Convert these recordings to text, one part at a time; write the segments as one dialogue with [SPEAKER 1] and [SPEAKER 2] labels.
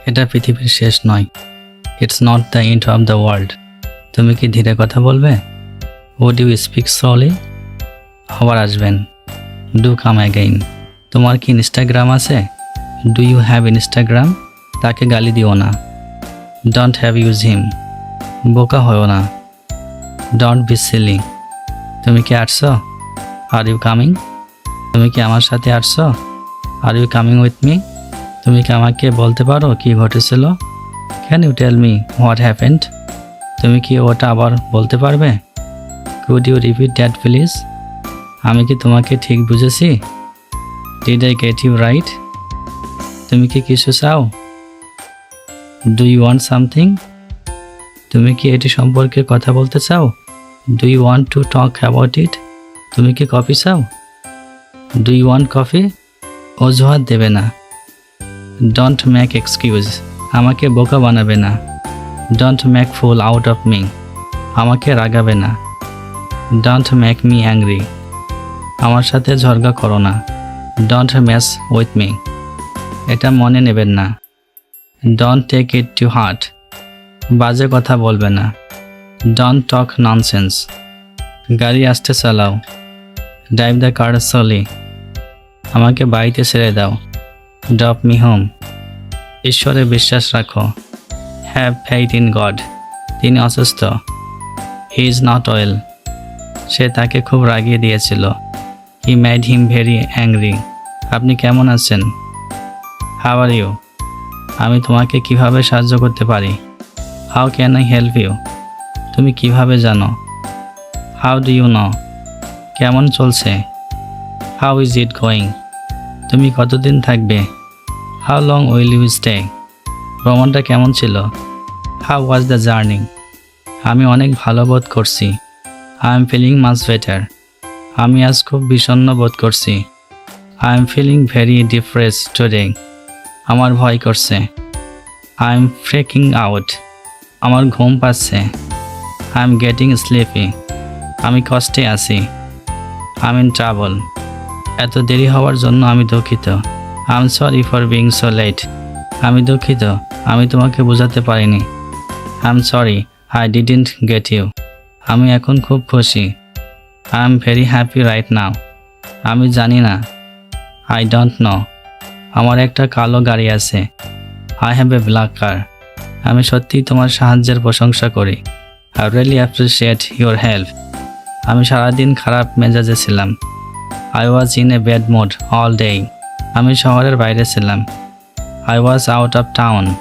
[SPEAKER 1] এটা পৃথিবীর শেষ নয়। It's not the end of the world. তুমি কি ধীরে কথা বলবে? Would you speak slowly? আবার আসবেন। Do come again. তোমার কি ইনস্টাগ্রাম আছে? Do you have Instagram? তাকে গালি দিও না। Don't have use him. বোকা হও না। Don't be silly. তুমি কি আসছো? Are you coming? তুমি কি আমার সাথে আসছো? Are you coming with me? তুমি কি আমাকে বলতে পারো কি ঘটেছিল? Can you tell me what happened? তুমি কি ওটা আবার বলতে পারবে? Could you repeat that please? আমি কি তোমাকে ঠিক বুঝেছি? Did I get you right? তুমি কি কিছু চাও? Do you want something? তুমি কি এটি সম্পর্কে কথা বলতে চাও? Do you want to talk about it? তুমি কি কফি চাও? Do you want coffee? অজুহাত দেবে না। Don't make excuse. আমাকে বোকা বানাবে না। Don't make full out of me. আমাকে রাগাবে না। Don't make me angry. আমার সাথে ঝগড়া করো না। Don't mess with me. এটা মনে নেবেন না। Don't take it to heart. বাজে কথা বলবে না। Don't talk nonsense. গাড়ি আসতে চালাও। Drive the car slowly. আমাকে বাড়িতে ছেড়ে দাও। Drop me home. ঈশ্বরে বিশ্বাস রাখো। Have faith in God. তিনি অসুস্থ। He is not well. সে তাকে খুব রাগিয়ে দিয়েছিল। He made him very angry. আপনি কেমন আছেন? How are you? আমি তোমাকে কিভাবে সাহায্য করতে পারি? How can I help you? তুমি কিভাবে জানো? How do you know? কেমন চলছে? How is it going? তুমি কতদিন থাকবে? How long will you stay? ভ্রমণটা কেমন ছিল? How was the journey? আমি অনেক ভালো বোধ করছি। I am feeling much better. আমি আজ খুব বিষণ্ণ বোধ করছি। I am feeling very depressed today. আমার ভয় করছে। I am freaking out. আমার ঘুম পাচ্ছে। I am getting sleepy. আমি কষ্টে আছি। I am in trouble. এত দেরি হওয়ার জন্য আমি দুঃখিত। I am sorry for being so late. আমি দুঃখিত, আমি তোমাকে বোঝাতে পারিনি। I am sorry I didn't get you. আমি এখন খুব খুশি। I am very happy right now. আমি জানি না। I don't know. আমার একটা কালো গাড়ি আছে। I have A black car. আমি সত্যিই তোমার সাহায্যের প্রশংসা করি। I really appreciate your help. আমি সারাদিন খারাপ মেজাজে ছিলাম। I was in a bad mood all day. আমি শহরের বাইরে ছিলাম। I was out of town.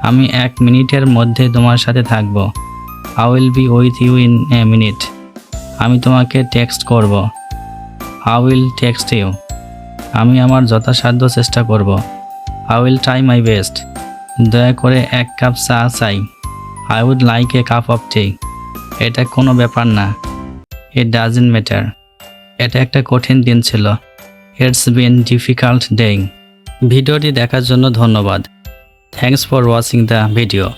[SPEAKER 1] আমি 1 মিনিটের মধ্যে তোমার সাথে থাকব। I will be with you in a minute. আমি তোমাকে টেক্সট করব। I will text you. আমি আমার যথাসাধ্য চেষ্টা করব। I will try my best. দয়া করে 1 কাপ চা চাই। I would like a cup of tea. এটা কোনো ব্যাপার না। It doesn't matter. এটা একটা কঠিন দিন ছিল। It's been difficult day. ভিডিওটি দেখার জন্য ধন্যবাদ। Thanks for watching the video.